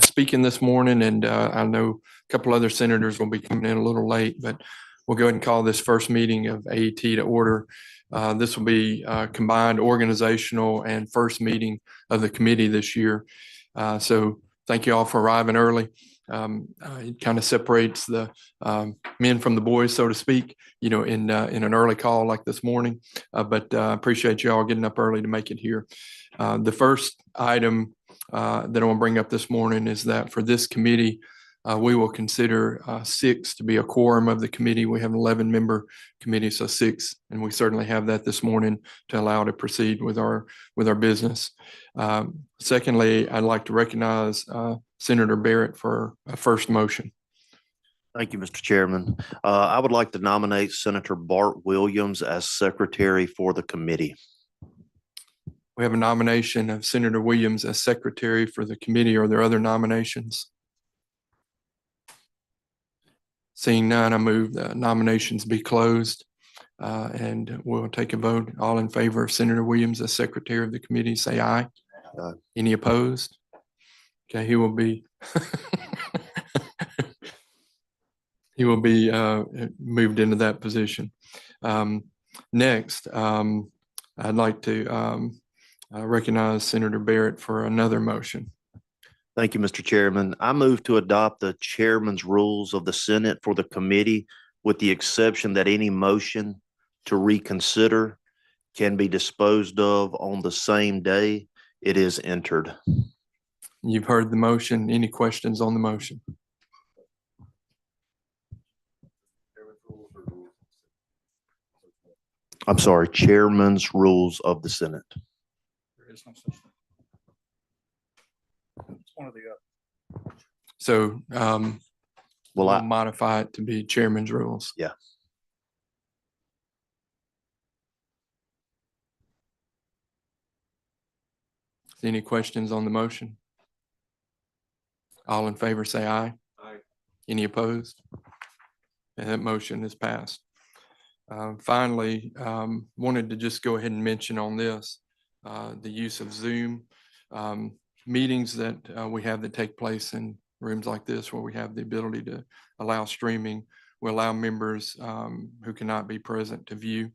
speaking this morning, and I know a couple other senators will be coming in a little late, but we'll go ahead and call this first meeting of AET to order. This will be combined organizational and first meeting of the committee this year. So thank you all for arriving early. It kind of separates the men from the boys, so to speak, in an early call like this morning. But I appreciate you all getting up early to make it here. The first item that I want to bring up this morning is that for this committee, we will consider 6 to be a quorum of the committee. We have an 11-member committee, so 6, and we certainly have that this morning to allow to proceed with our business. Secondly, I'd like to recognize Senator Barrett for a first motion. Thank you, Mr. Chairman. I would like to nominate Senator Bart Williams as secretary for the committee. We have a nomination of Senator Williams as secretary for the committee. Are there other nominations? Seeing none, I move the nominations be closed, and we'll take a vote. All in favor of Senator Williams as secretary of the committee, say aye. Aye. Any opposed? Okay, he will be moved into that position. Next, I'd like to recognize Senator Barrett for another motion. Thank you, Mr. Chairman. I move to adopt the chairman's rules of the Senate for the committee, with the exception that any motion to reconsider can be disposed of on the same day it is entered. You've heard the motion. Any questions on the motion? I'm sorry, chairman's rules of the Senate. There is no such thing. It's one of the other. So Well, I'll modify it to be chairman's rules. Yeah. Any questions on the motion? All in favor say aye. Aye. Any opposed? And that motion is passed. Finally, wanted to just go ahead and mention on this, the use of Zoom meetings that we have that take place in rooms like this, where we have the ability to allow streaming. We allow members who cannot be present to view.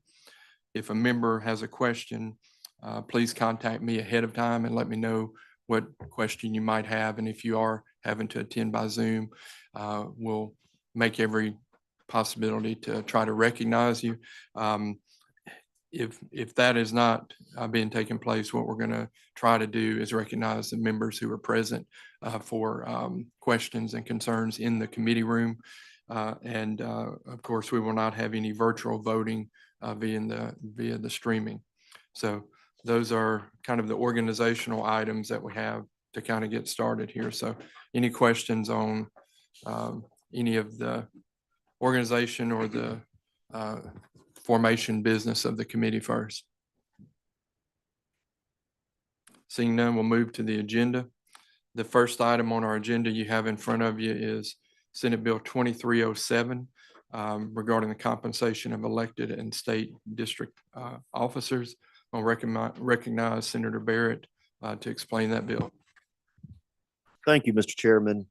If a member has a question, please contact me ahead of time and let me know what question you might have. And if you are having to attend by Zoom, we'll make every possibility to try to recognize you. If that is not being taken place, what we're going to try to do is recognize the members who are present for questions and concerns in the committee room. And of course, we will not have any virtual voting via the streaming. So those are kind of the organizational items that we have to kind of get started here. So any questions on any of the organization or the formation business of the committee first? Seeing none, we'll move to the agenda. The first item on our agenda you have in front of you is Senate Bill 2307 regarding the compensation of elected and state district officers. I'll recognize Senator Barrett to explain that bill. Thank you, Mr. Chairman.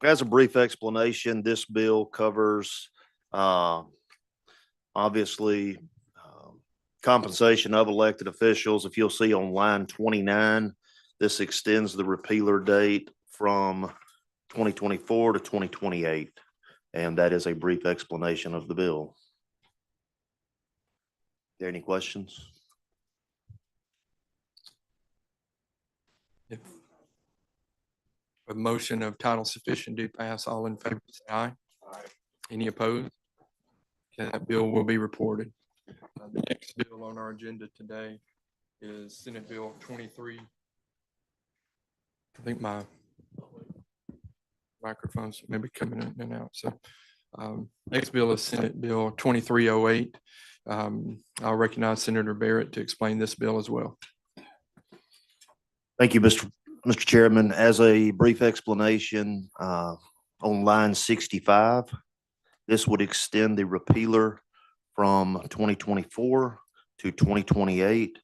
As a brief explanation, this bill covers obviously compensation of elected officials. If you'll see on line 29, this extends the repealer date from 2024 to 2028. And that is a brief explanation of the bill. Are there any questions? If a motion of title sufficient do pass, all in favor say aye. Aye. Any opposed? Okay, that bill will be reported. The next bill on our agenda today is Senate Bill 23. I think my microphones may be coming in and out. So next bill is Senate Bill 2308. I'll recognize Senator Barrett to explain this bill as well. Thank you, Mr. Chairman. As a brief explanation, on line 65, this would extend the repealer from 2024 to 2028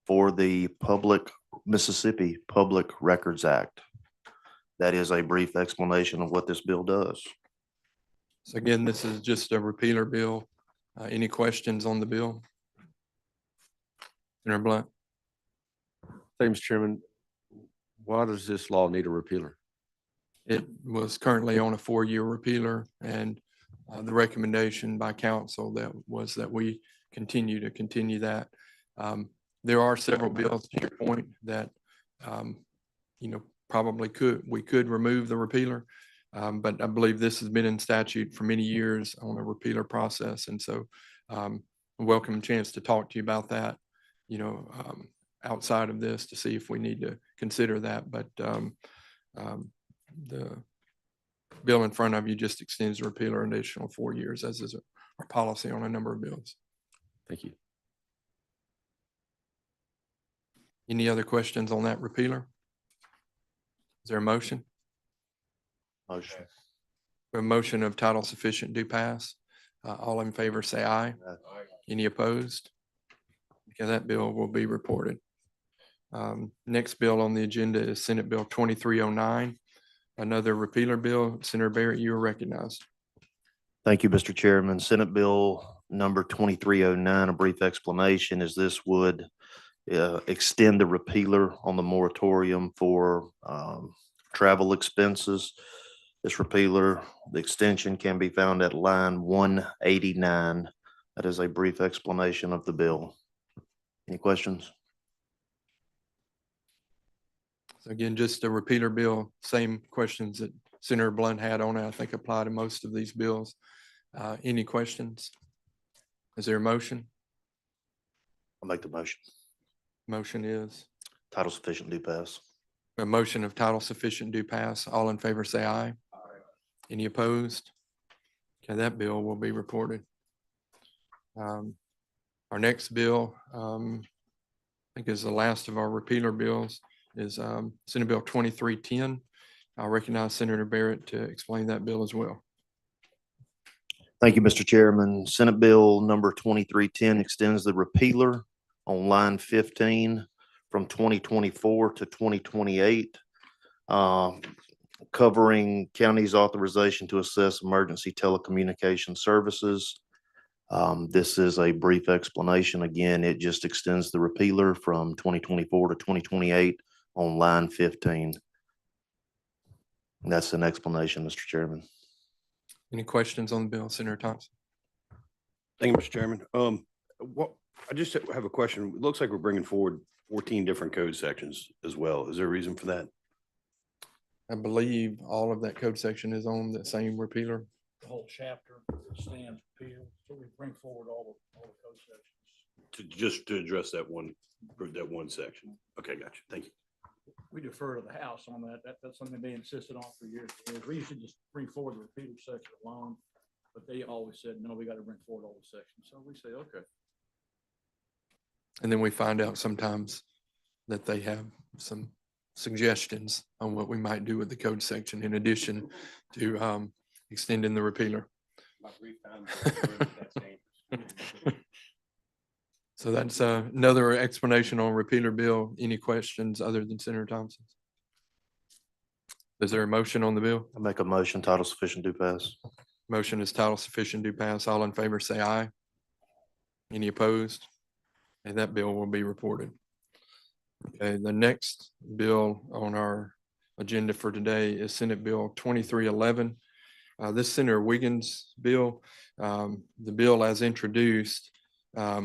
for the public Mississippi Public Records Act. That is a brief explanation of what this bill does. So again, this is just a repealer bill. Any questions on the bill? Senator Blunt? Thank you, Mr. Chairman. Why does this law need a repealer? It was currently on a 4-year repealer, and the recommendation by council that was that we continue that. There are several bills, to your point, that probably we could remove the repealer. But I believe this has been in statute for many years on a repealer process. And so a welcome chance to talk to you about that, outside of this to see if we need to consider that. But the bill in front of you just extends the repealer an additional 4 years, as is our policy on a number of bills. Thank you. Any other questions on that repealer? Is there a motion? Motion. A motion of title sufficient do pass. All in favor say aye. Aye. Any opposed? Okay, that bill will be reported. Next bill on the agenda is Senate Bill 2309, another repealer bill. Senator Barrett, you are recognized. Thank you, Mr. Chairman. Senate Bill number 2309, a brief explanation is this would extend the repealer on the moratorium for travel expenses. This repealer, the extension can be found at line 189. That is a brief explanation of the bill. Any questions? So again, just a repealer bill, same questions that Senator Blunt had on it, I think apply to most of these bills. Any questions? Is there a motion? I'll make the motion. Motion is Title sufficient do pass. a motion of title sufficient do pass. All in favor say aye. Any opposed? Okay, that bill will be reported. Our next bill, I think is the last of our repealer bills, is Senate Bill 2310. I'll recognize Senator Barrett to explain that bill as well. Thank you, Mr. Chairman. Senate Bill number 2310 extends the repealer on line 15 from 2024 to 2028, covering county's authorization to assess emergency telecommunication services. This is a brief explanation. Again, it just extends the repealer from 2024 to 2028 on line 15. And that's an explanation, Mr. Chairman. Any questions on the bill, Senator Thompson? Thank you, Mr. Chairman. I just have a question. It looks like we're bringing forward 14 different code sections as well. Is there a reason for that? I believe all of that code section is on the same repealer. The whole chapter stands appeal, so we bring forward all the code sections. To address that one section. Okay, gotcha. Thank you. We defer to the House on that. That's something they insisted on for years. We usually just bring forward the repealer section alone, but they always said, no, we got to bring forward all the sections. So we say, okay. And then we find out sometimes that they have some suggestions on what we might do with the code section in addition to extending the repealer. So that's another explanation on repealer bill. Any questions other than Senator Thompson's? Is there a motion on the bill? I make a motion, title sufficient do pass. Motion is title sufficient do pass. All in favor say aye. Any opposed? And that bill will be reported. Okay, the next bill on our agenda for today is Senate Bill 2311. This Senator Wiggins bill, the bill as introduced,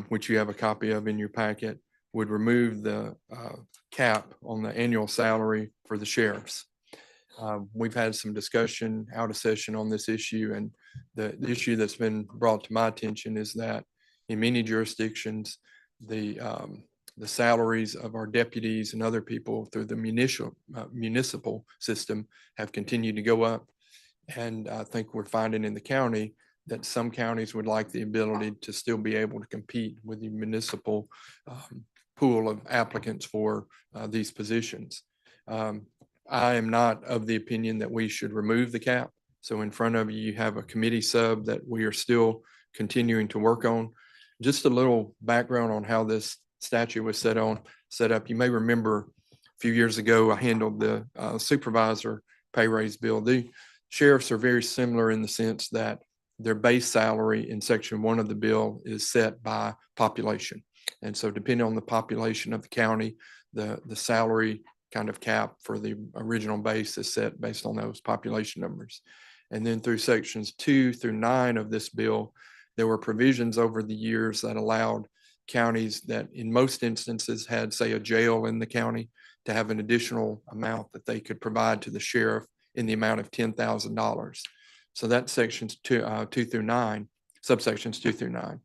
which you have a copy of in your packet, would remove the cap on the annual salary for the sheriffs. We've had some discussion out of session on this issue, and the issue that's been brought to my attention is that in many jurisdictions, the salaries of our deputies and other people through the municipal system have continued to go up. And I think we're finding in the county that some counties would like the ability to still be able to compete with the municipal pool of applicants for these positions. I am not of the opinion that we should remove the cap. So in front of you, you have a committee sub that we are still continuing to work on. Just a little background on how this statute was set up. You may remember few years ago, I handled the supervisor pay raise bill. The sheriffs are very similar in the sense that their base salary in section 1 of the bill is set by population. And so depending on the population of the county, the salary kind of cap for the original base is set based on those population numbers. And then through sections 2 through 9 of this bill, there were provisions over the years that allowed counties that in most instances had, say, a jail in the county to have an additional amount that they could provide to the sheriff in the amount of $10,000. So that's sections 2 through 9, subsections 2 through 9.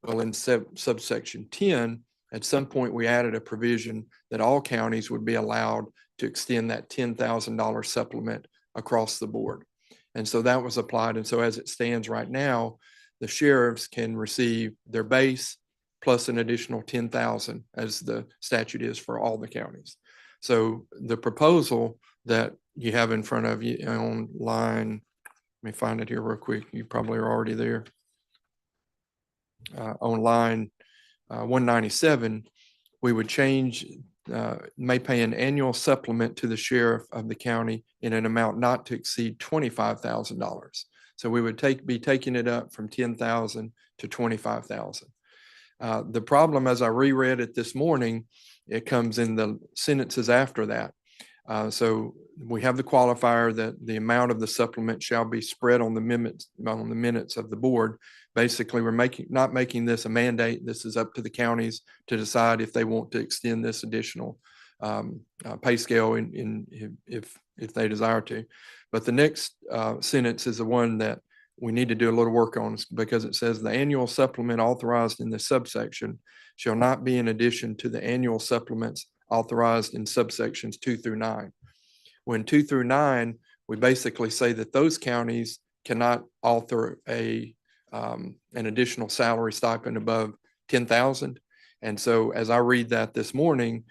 Well, in subsection 10, at some point we added a provision that all counties would be allowed to extend that $10,000 supplement across the board. And so that was applied. And so as it stands right now, the sheriffs can receive their base plus an additional 10,000 as the statute is for all the counties. So the proposal that you have in front of you on line, let me find it here real quick. You probably are already there. On line 197, we would change, may pay an annual supplement to the sheriff of the county in an amount not to exceed $25,000. So we would be taking it up from 10,000 to 25,000. The problem, as I reread it this morning, it comes in the sentences after that. So we have the qualifier that the amount of the supplement shall be spread on the minutes of the board. Basically, we're not making this a mandate. This is up to the counties to decide if they want to extend this additional pay scale if they desire to. But the next sentence is the one that we need to do a little work on, because it says the annual supplement authorized in this subsection shall not be in addition to the annual supplements authorized in subsections 2 through 9. When 2 through 9, we basically say that those counties cannot author an additional salary stipend above 10,000. And so as I read that this morning,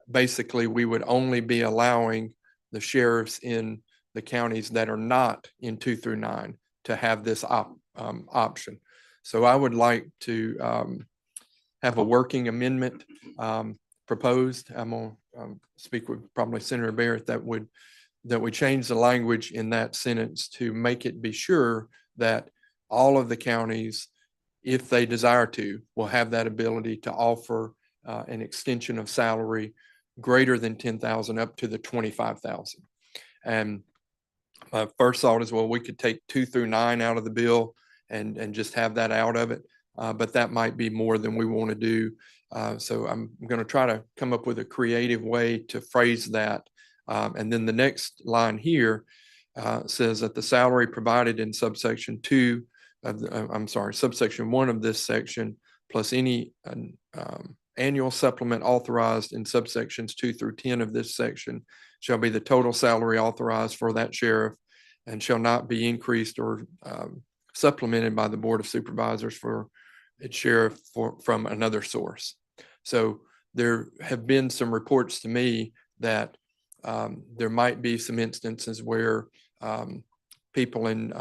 basically we would only be allowing the sheriffs in the counties that are not in 2 through 9 to have this option. So I would like to have a working amendment proposed. I'm going to speak with probably Senator Barrett that we change the language in that sentence to make it be sure that all of the counties, if they desire to, will have that ability to offer an extension of salary greater than 10,000 up to the 25,000. And my first thought is, well, we could take 2 through 9 out of the bill and just have that out of it. But that might be more than we want to do. So I'm going to try to come up with a creative way to phrase that. And then the next line here says that the salary provided in subsection 2 of subsection 1 of this section, plus any annual supplement authorized in subsections 2 through 10 of this section shall be the total salary authorized for that sheriff and shall not be increased or supplemented by the Board of Supervisors for its sheriff from another source. So there have been some reports to me that there might be some instances where people in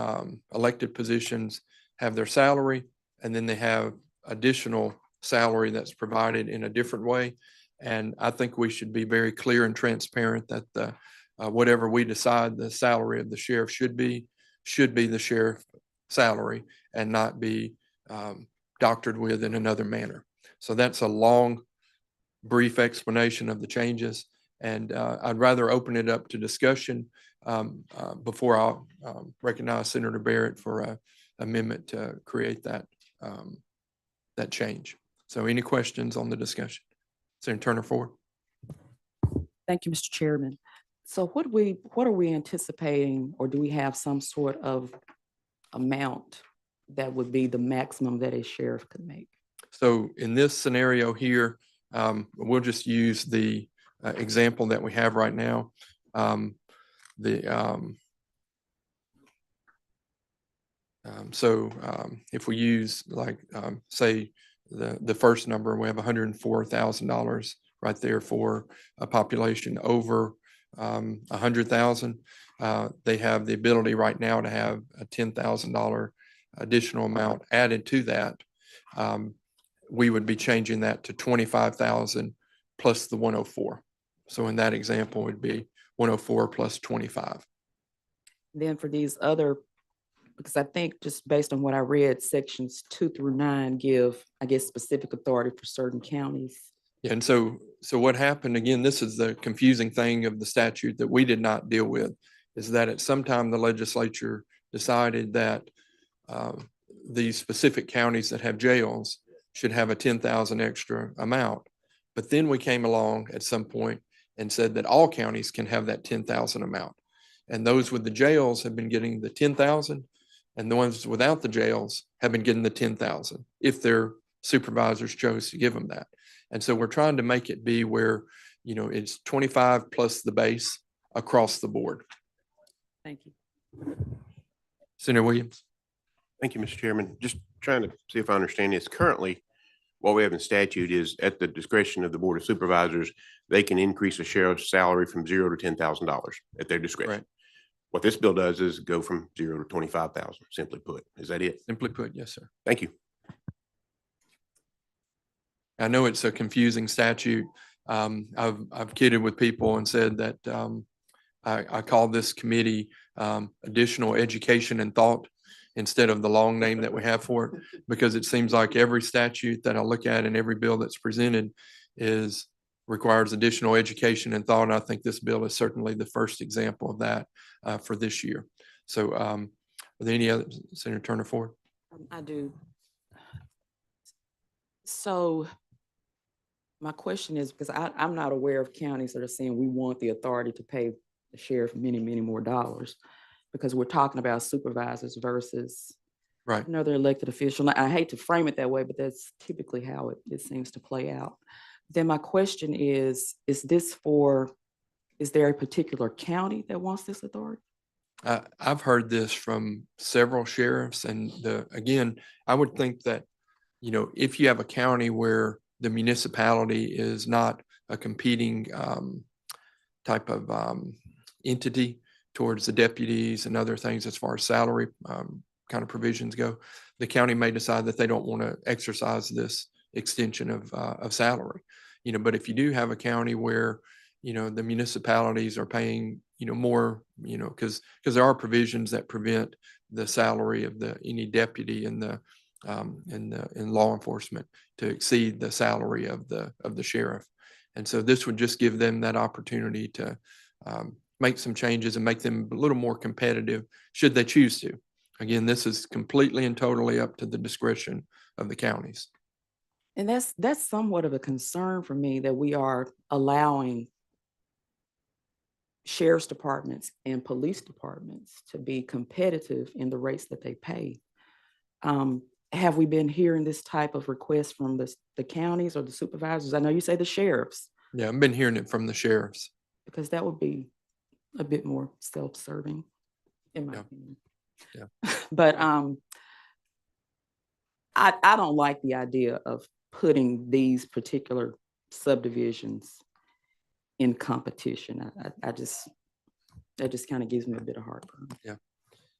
elected positions have their salary and then they have additional salary that's provided in a different way. And I think we should be very clear and transparent that whatever we decide the salary of the sheriff should be the sheriff salary and not be doctored with in another manner. So that's a long, brief explanation of the changes. And I'd rather open it up to discussion before I'll recognize Senator Barrett for an amendment to create that change. So any questions on the discussion? Senator Turner Ford. Thank you, Mr. Chairman. So what are we anticipating, or do we have some sort of amount that would be the maximum that a sheriff could make? So in this scenario here, we'll just use the example that we have right now. If we use say the first number, we have $104,000 right there for a population over 100,000. They have the ability right now to have a $10,000 additional amount added to that. We would be changing that to 25,000 plus the 104. So in that example, it'd be 104 plus 25. Then for these other, because I think just based on what I read, sections 2 through 9 give, I guess, specific authority for certain counties. Yeah, and so what happened, again, this is the confusing thing of the statute that we did not deal with, is that at some time the legislature decided that these specific counties that have jails should have a 10,000 extra amount. But then we came along at some point and said that all counties can have that 10,000 amount. And those with the jails have been getting the 10,000, and the ones without the jails have been getting the 10,000 if their supervisors chose to give them that. And so we're trying to make it be where, you know, it's 25 plus the base across the board. Thank you. Senator Williams? Thank you, Mr. Chairman. Just trying to see if I understand this. Currently, what we have in statute is at the discretion of the Board of Supervisors, they can increase a sheriff's salary from $0 to $10,000 at their discretion. Right. What this bill does is go from 0 to 25,000, simply put. Is that it? Simply put, yes, sir. Thank you. I know it's a confusing statute. I've kidded with people and said that I call this committee additional education and thought instead of the long name that we have for it, because it seems like every statute that I look at and every bill that's presented requires additional education and thought. And I think this bill is certainly the first example of that for this year. So are there any other, Senator Turner Ford? I do. So my question is, because I'm not aware of counties that are saying we want the authority to pay the sheriff many, many more dollars, because we're talking about supervisors versus Right. another elected official. I hate to frame it that way, but that's typically how it seems to play out. Then my question is there a particular county that wants this authority? I've heard this from several sheriffs, and again, I would think that, you know, if you have a county where the municipality is not a competing type of entity towards the deputies and other things as far as salary kind of provisions go, the county may decide that they don't want to exercise this extension of salary. You know, but if you do have a county where, you know, the municipalities are paying, you know, more, you know, because there are provisions that prevent the salary of any deputy in law enforcement to exceed the salary of the sheriff. And so this would just give them that opportunity to make some changes and make them a little more competitive should they choose to. Again, this is completely and totally up to the discretion of the counties. And that's somewhat of a concern for me, that we are allowing sheriff's departments and police departments to be competitive in the rates that they pay. Have we been hearing this type of request from the counties or the supervisors? I know you say the sheriffs. Yeah, I've been hearing it from the sheriffs. Because that would be a bit more self-serving, in my Yeah. opinion. Yeah. But I don't like the idea of putting these particular subdivisions in competition. That just kind of gives me a bit of heartburn. Yeah.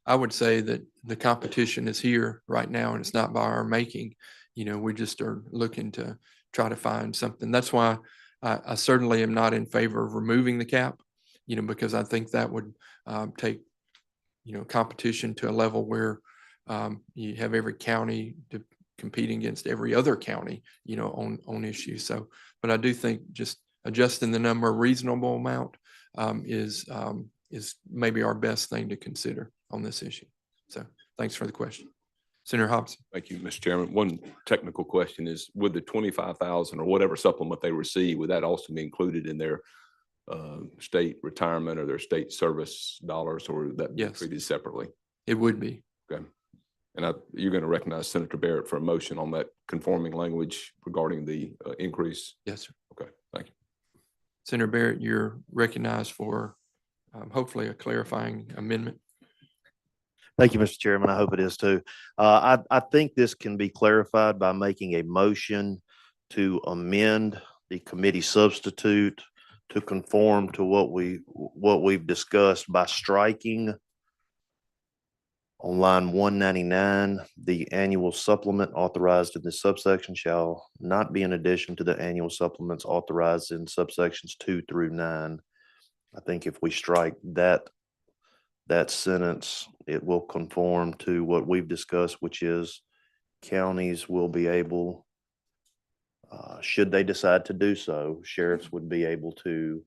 I would say that the competition is here right now, and it's not by our making. You know, we just are looking to try to find something. That's why I certainly am not in favor of removing the cap, you know, because I think that would take, you know, competition to a level where you have every county competing against every other county, you know, on issues. So, but I do think just adjusting the number, a reasonable amount is maybe our best thing to consider on this issue. So thanks for the question. Senator Hobson. Thank you, Mr. Chairman. One technical question is, would the 25,000 or whatever supplement they receive, would that also be included in their state retirement or their state service dollars, or would that be Yes. treated separately? It would be. Okay. And you're going to recognize Senator Barrett for a motion on that conforming language regarding the increase? Yes, sir. Okay, thank you. Senator Barrett, you're recognized for hopefully a clarifying amendment. Thank you, Mr. Chairman. I hope it is too. I think this can be clarified by making a motion to amend the committee substitute to conform to what we've discussed by striking On line 199, the annual supplement authorized in this subsection shall not be in addition to the annual supplements authorized in subsections 2 through 9. I think if we strike that sentence, it will conform to what we've discussed, which is counties will be able, should they decide to do so, sheriffs would be able to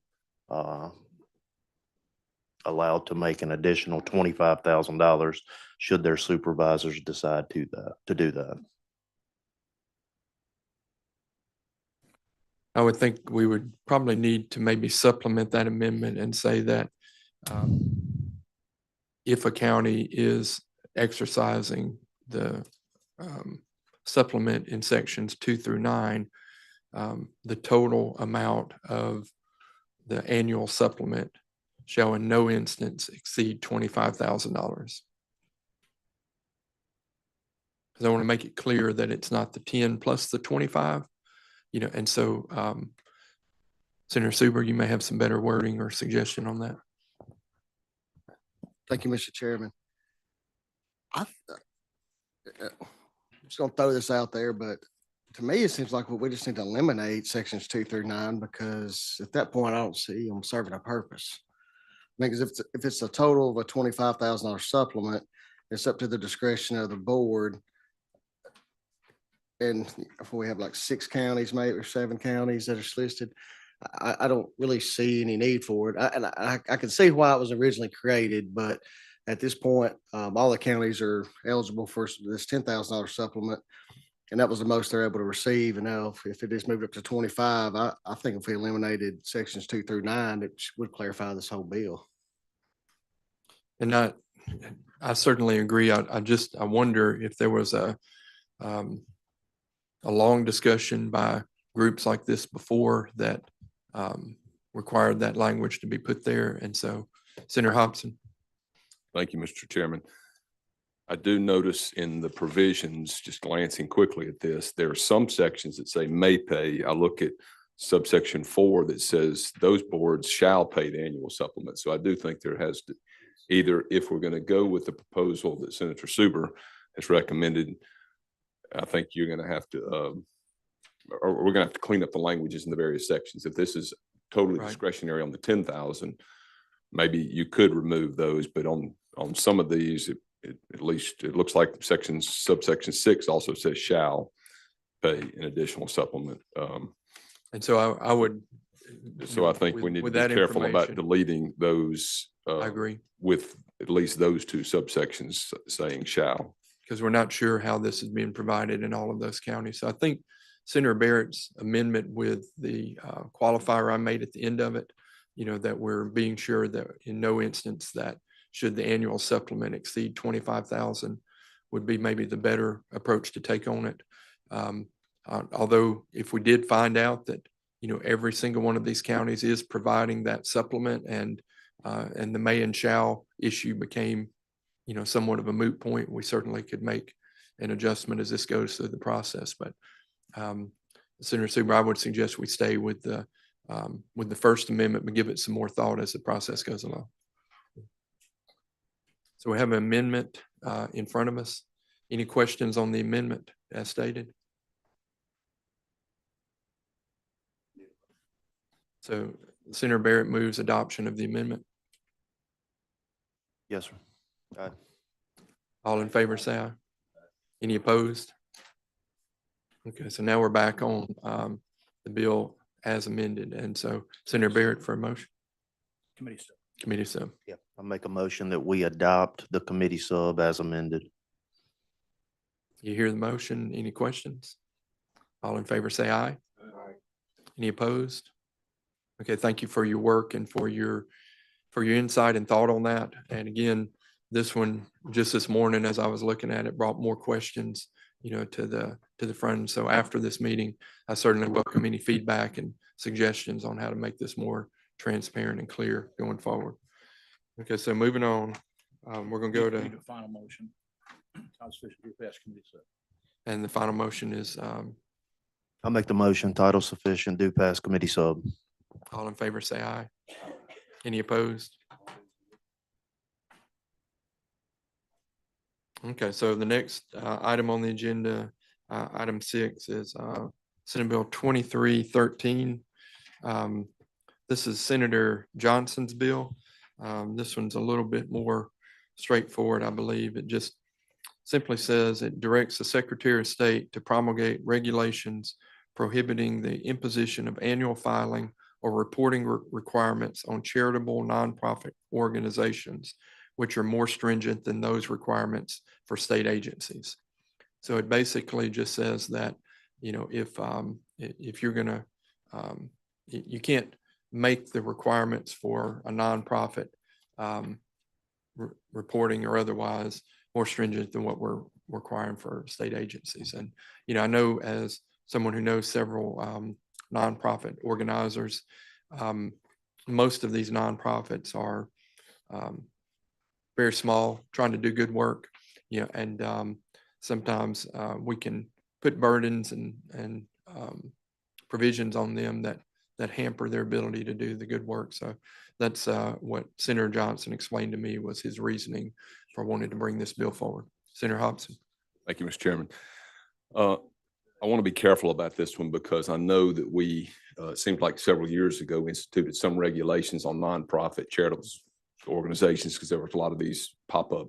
allowed to make an additional $25,000 should their supervisors decide to do that. I would think we would probably need to maybe supplement that amendment and say that if a county is exercising the supplement in sections 2 through 9, the total amount of the annual supplement shall in no instance exceed $25,000. Because I want to make it clear that it's not the 10 plus the 25, and so Senator Suber, you may have some better wording or suggestion on that. Thank you, Mr. Chairman. I'm just gonna throw this out there, but to me, it seems like we just need to eliminate sections 2 through 9 because at that point, I don't see them serving a purpose. I mean, because if it's a total of a $25,000 supplement, it's up to the discretion of the board. And if we have like 6 counties, maybe or 7 counties that are listed, I don't really see any need for it. I can see why it was originally created, but at this point, all the counties are eligible for this $10,000 supplement. And that was the most they're able to receive. And now if it is moved up to 25, I think if we eliminated sections 2 through 9, it would clarify this whole bill. And I certainly agree. I wonder if there was a long discussion by groups like this before that required that language to be put there. And so, Senator Hobson. Thank you, Mr. Chairman. I do notice in the provisions, just glancing quickly at this, there are some sections that say may pay. I look at subsection 4 that says those boards shall pay the annual supplement. So I do think there has to, either if we're going to go with the proposal that Senator Suber has recommended, I think you're going to have to, or we're going to have to clean up the languages in the various sections. If this is totally Right. discretionary on the 10,000, maybe you could remove those, but on some of these, at least it looks like subsection 6 also says shall pay an additional supplement. And so I would. So I think we need to with be that careful about information, deleting those. I agree, With at least those 2 subsections saying shall. because we're not sure how this is being provided in all of those counties. So I think Senator Barrett's amendment with the qualifier I made at the end of it, that we're being sure that in no instance that should the annual supplement exceed 25,000 would be maybe the better approach to take on it. Although if we did find out that, every single one of these counties is providing that supplement and the may and shall issue became, somewhat of a moot point, we certainly could make an adjustment as this goes through the process. But Senator Suber, I would suggest we stay with the First Amendment, but give it some more thought as the process goes along. So we have an amendment in front of us. Any questions on the amendment as stated? So Senator Barrett moves adoption of the amendment. Yes, sir. Aye. All in favor, say aye. Any opposed? Okay, so now we're back on the bill as amended. And so Senator Barrett for a motion. Committee stuff. Committee sub. Yep. I'll make a motion that we adopt the committee sub as amended. You hear the motion? Any questions? All in favor, say aye. Any opposed? Okay, thank you for your work and for your insight and thought on that. And again, this one, just this morning, as I was looking at it, brought more questions, to the front. So after this meeting, I certainly welcome any feedback and suggestions on how to make this more transparent and clear going forward. Okay, so moving on, we're gonna go to, Need a final motion. Constitution Group S Committee stuff. and the final motion is, I'll make the motion, title sufficient, do pass committee sub. all in favor, say aye. Any opposed? Okay, so the next item on the agenda, item 6 is Senate Bill 2313. This is Senator Johnson's bill. This one's a little bit more straightforward, I believe. It just simply says it directs the Secretary of State to promulgate regulations prohibiting the imposition of annual filing or reporting requirements on charitable nonprofit organizations, which are more stringent than those requirements for state agencies. So it basically just says that, you know, if you're gonna, you can't make the requirements for a nonprofit reporting or otherwise more stringent than what we're requiring for state agencies. And, you know, I know as someone who knows several nonprofit organizers, most of these nonprofits are very small, trying to do good work, you know, and sometimes we can put burdens and provisions on them that hamper their ability to do the good work. So that's what Senator Johnson explained to me was his reasoning for wanting to bring this bill forward. Senator Hobson. Thank you, Mr. Chairman. I want to be careful about this one because I know that we, it seemed like several years ago, instituted some regulations on nonprofit charitable organizations because there was a lot of these pop-up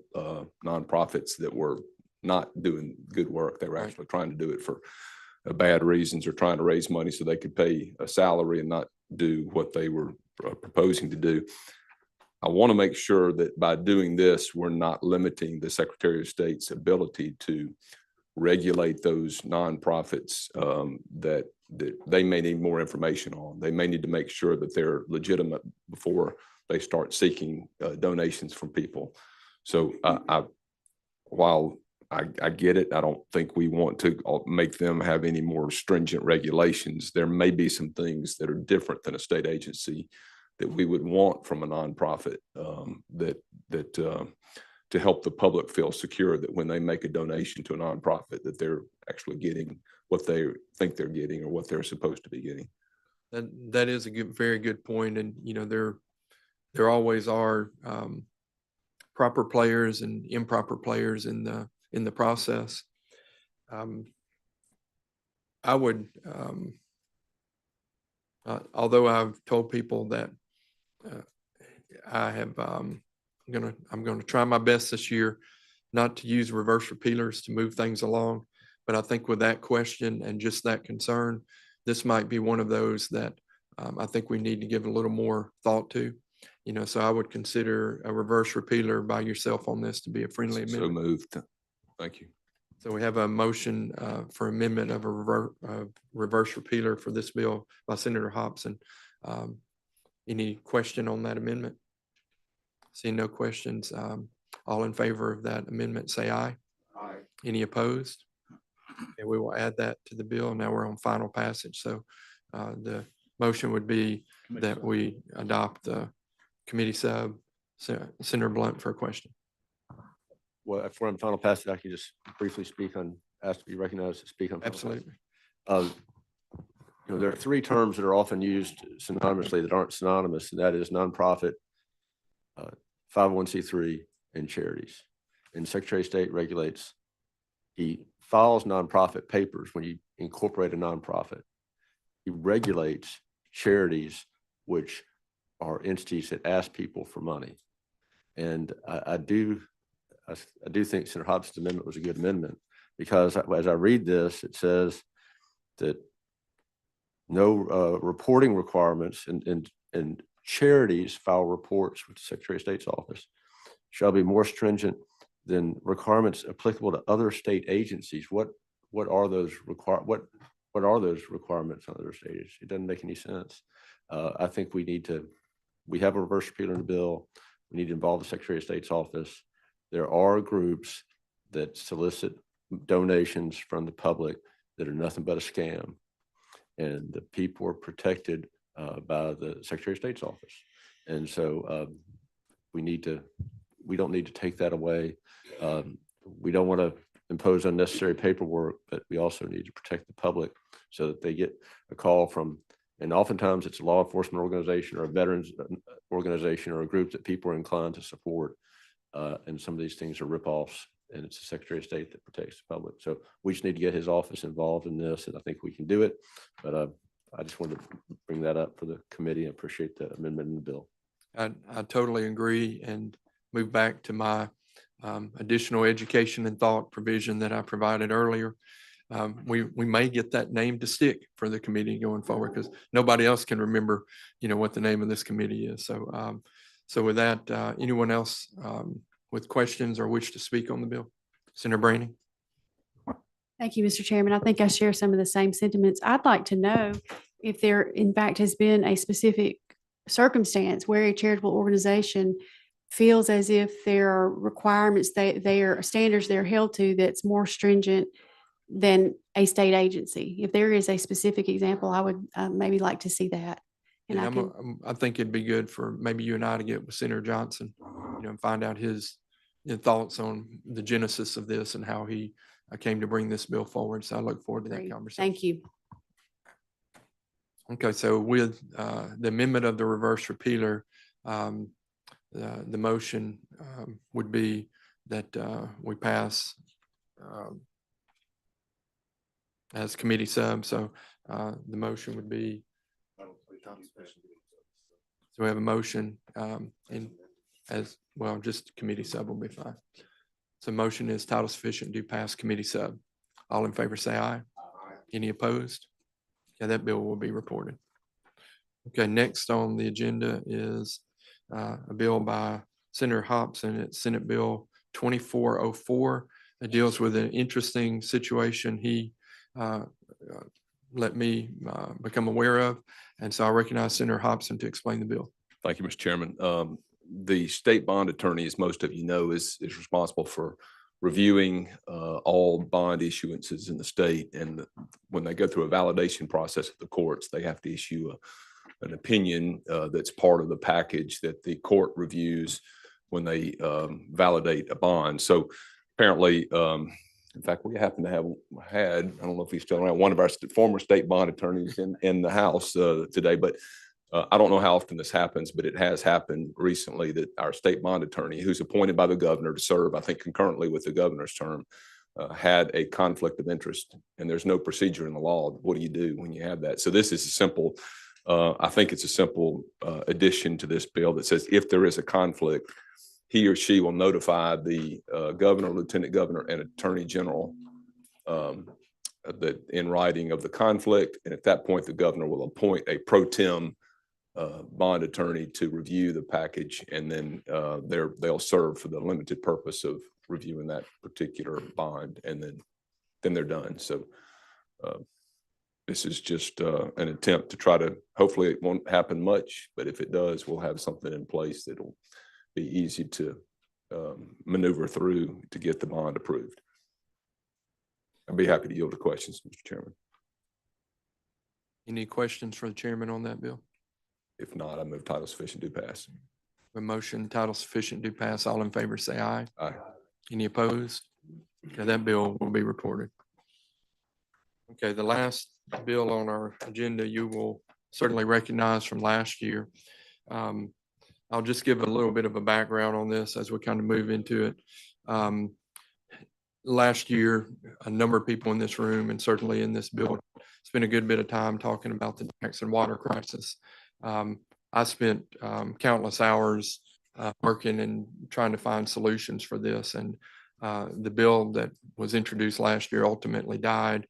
nonprofits that were not doing good work. They were Right. actually trying to do it for bad reasons or trying to raise money so they could pay a salary and not do what they were proposing to do. I want to make sure that by doing this, we're not limiting the Secretary of State's ability to regulate those nonprofits that they may need more information on. They may need to make sure that they're legitimate before they start seeking donations from people. So while I get it, I don't think we want to make them have any more stringent regulations. There may be some things that are different than a state agency that we would want from a nonprofit to help the public feel secure that when they make a donation to a nonprofit, that they're actually getting what they think they're getting or what they're supposed to be getting. That is a very good point. And, you know, there always are proper players and improper players in the process. I would, although I've told people that I have, I'm gonna try my best this year not to use reverse repealers to move things along. But I think with that question and just that concern, this might be one of those that I think we need to give a little more thought to. You know, so I would consider a reverse repealer by yourself on this to be a friendly So amendment. moved. Thank you. So we have a motion for amendment of a reverse repealer for this bill by Senator Hobson. Any question on that amendment? Seeing no questions, all in favor of that amendment, say aye. Aye. Any opposed? And we will add that to the bill. Now we're on final passage. So the motion would be that we adopt the committee sub. Senator Blunt for a question. Well, if we're on final passage, I can just briefly ask to be recognized to speak on. Final Absolutely. passage. You know, there are three terms that are often used synonymously that aren't synonymous, and that is nonprofit, 501c3, and charities. And the Secretary of State regulates, he files nonprofit papers when you incorporate a nonprofit. He regulates charities, which are entities that ask people for money. And I do think Senator Hobson's amendment was a good amendment because as I read this, it says that no reporting requirements and charities file reports with the Secretary of State's office shall be more stringent than requirements applicable to other state agencies. What are those requirements on other state agencies? It doesn't make any sense. I think we have a reverse repealer in the bill. We need to involve the Secretary of State's office. There are groups that solicit donations from the public that are nothing but a scam. And the people are protected by the Secretary of State's office. And so we don't need to take that away. We don't want to impose unnecessary paperwork, but we also need to protect the public so that they get a call from, and oftentimes it's a law enforcement organization or a veterans organization or a group that people are inclined to support. And some of these things are ripoffs and it's the Secretary of State that protects the public. So we just need to get his office involved in this, and I think we can do it. But I just wanted to bring that up for the committee. I appreciate the amendment in the bill. I totally agree and move back to my additional education and thought provision that I provided earlier. We may get that name to stick for the committee going forward because nobody else can remember, what the name of this committee is. So with that, anyone else with questions or wish to speak on the bill? Senator Braining? Thank you, Mr. Chairman. I think I share some of the same sentiments. I'd like to know if there, in fact, has been a specific circumstance where a charitable organization feels as if there are requirements, they are standards they're held to that's more stringent than a state agency. If there is a specific example, I would maybe like to see that. And Yeah, I think it'd be good for maybe you and I to get with Senator Johnson, and find out his thoughts on the genesis of this and how he came to bring this bill forward. So I look forward to that Great. conversation. Thank you. Okay, so with the amendment of the reverse repealer, the motion would be that we pass as committee sub. So the motion would be, so we have a motion in as well, just committee sub will be fine. So motion is title sufficient to pass committee sub. All in favor, say aye. Any opposed? Yeah, that bill will be reported. Okay, next on the agenda is a bill by Senator Hobson. It's Senate Bill 2404. It deals with an interesting situation he let me become aware of. And so I recognize Senator Hobson to explain the bill. Thank you, Mr. Chairman. The state bond attorney, as most of you know, is responsible for reviewing all bond issuances in the state. And when they go through a validation process at the courts, they have to issue an opinion that's part of the package that the court reviews when they validate a bond. So apparently, in fact, we happen to have had, I don't know if he's still around, one of our former state bond attorneys in the House today, but I don't know how often this happens, but it has happened recently that our state bond attorney, who's appointed by the governor to serve, I think concurrently with the governor's term, had a conflict of interest, and there's no procedure in the law. What do you do when you have that? So this is a simple, I think it's a simple addition to this bill that says if there is a conflict, he or she will notify the governor, lieutenant governor, and attorney general that in writing of the conflict. And at that point, the governor will appoint a pro tem bond attorney to review the package, and then they'll serve for the limited purpose of reviewing that particular bond, and then they're done. So this is just an attempt to try to, hopefully it won't happen much, but if it does, we'll have something in place that'll be easy to maneuver through to get the bond approved. I'd be happy to yield to questions, Mr. Chairman. Any questions for the chairman on that bill? If not, I move title sufficient to pass. A motion, title sufficient to pass. All in favor, say aye. Aye. Any opposed? Okay, that bill will be reported. Okay, the last bill on our agenda, you will certainly recognize from last year. I'll just give a little bit of a background on this as we kind of move into it. Last year, a number of people in this room and certainly in this building spent a good bit of time talking about the Jackson water crisis. I spent countless hours working and trying to find solutions for this. And the bill that was introduced last year ultimately died,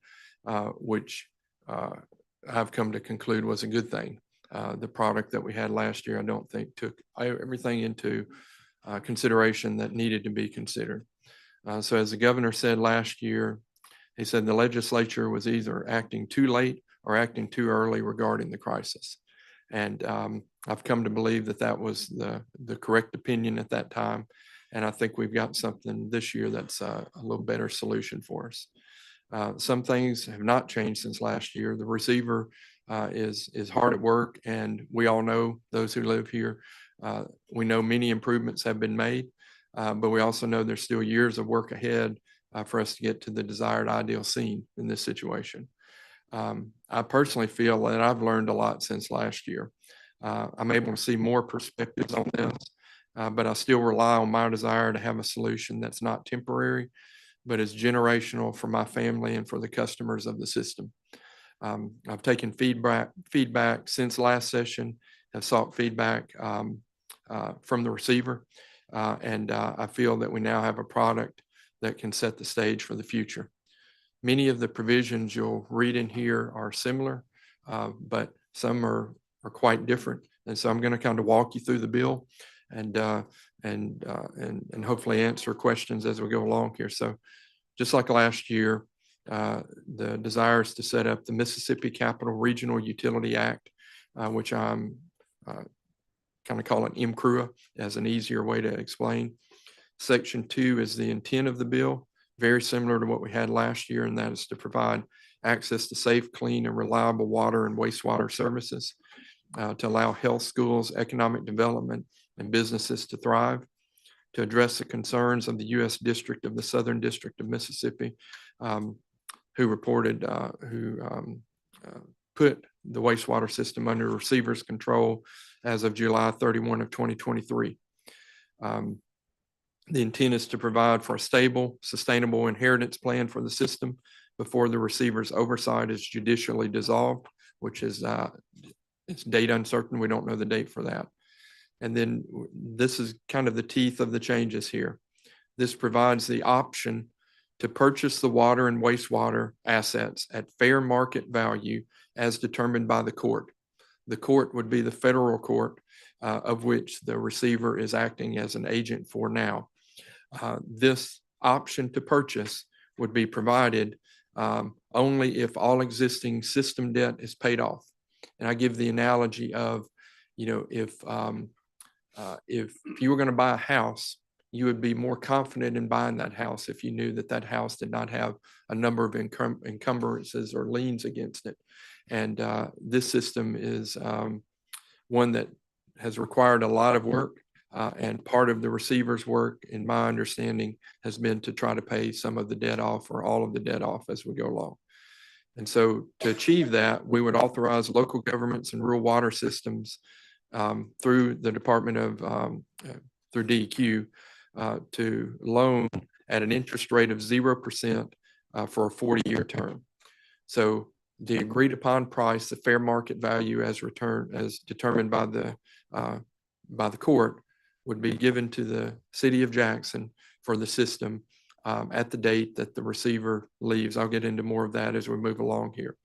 which I've come to conclude was a good thing. The product that we had last year, I don't think took everything into consideration that needed to be considered. So as the governor said last year, he said the legislature was either acting too late or acting too early regarding the crisis. And I've come to believe that that was the correct opinion at that time. And I think we've got something this year that's a little better solution for us. Some things have not changed since last year. The receiver is hard at work, and we all know, those who live here, we know many improvements have been made, but we also know there's still years of work ahead for us to get to the desired ideal scene in this situation. I personally feel that I've learned a lot since last year. I'm able to see more perspectives on this. but I still rely on my desire to have a solution that's not temporary, but is generational for my family and for the customers of the system. I've taken feedback since last session, have sought feedback from the receiver, and I feel that we now have a product that can set the stage for the future. Many of the provisions you'll read in here are similar, but some are quite different. And so I'm going to kind of walk you through the bill and hopefully answer questions as we go along here. So just like last year, the desire is to set up the Mississippi Capital Regional Utility Act, which I'm kind of calling MCRUA as an easier way to explain. Section 2 is the intent of the bill, very similar to what we had last year, and that is to provide access to safe, clean, and reliable water and wastewater services to allow health, schools, economic development, and businesses to thrive, to address the concerns of the U.S. District of the Southern District of Mississippi, who put the wastewater system under receiver's control as of July 31 of 2023. The intent is to provide for a stable, sustainable inheritance plan for the system before the receiver's oversight is judicially dissolved, which is it's date uncertain. We don't know the date for that. And then this is kind of the teeth of the changes here. This provides the option to purchase the water and wastewater assets at fair market value as determined by the court. The court would be the federal court of which the receiver is acting as an agent for now. This option to purchase would be provided only if all existing system debt is paid off. And I give the analogy of, if you were going to buy a house, you would be more confident in buying that house if you knew that that house did not have a number of encumbrances or liens against it. And this system is one that has required a lot of work. And part of the receiver's work, in my understanding, has been to try to pay some of the debt off or all of the debt off as we go along. And so to achieve that, we would authorize local governments and rural water systems through the Department of, through DEQ, to loan at an interest rate of 0% for a 40-year term. So the agreed upon price, the fair market value as determined by the court, would be given to the city of Jackson for the system at the date that the receiver leaves. I'll get into more of that as we move along here.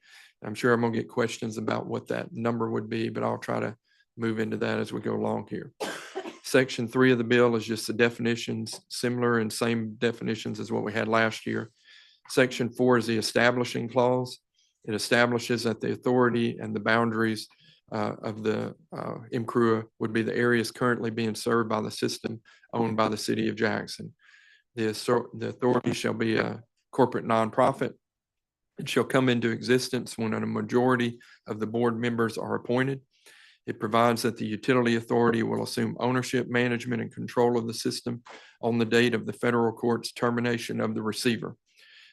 I'm sure I'm going to get questions about what that number would be, but I'll try to move into that as we go along here. Section 3 of the bill is just the definitions, similar and same definitions as what we had last year. Section 4 is the establishing clause. It establishes that the authority and the boundaries of the MCRUA would be the areas currently being served by the system owned by the city of Jackson. The authority shall be a corporate nonprofit. It shall come into existence when a majority of the board members are appointed. It provides that the utility authority will assume ownership, management, and control of the system on the date of the federal court's termination of the receiver.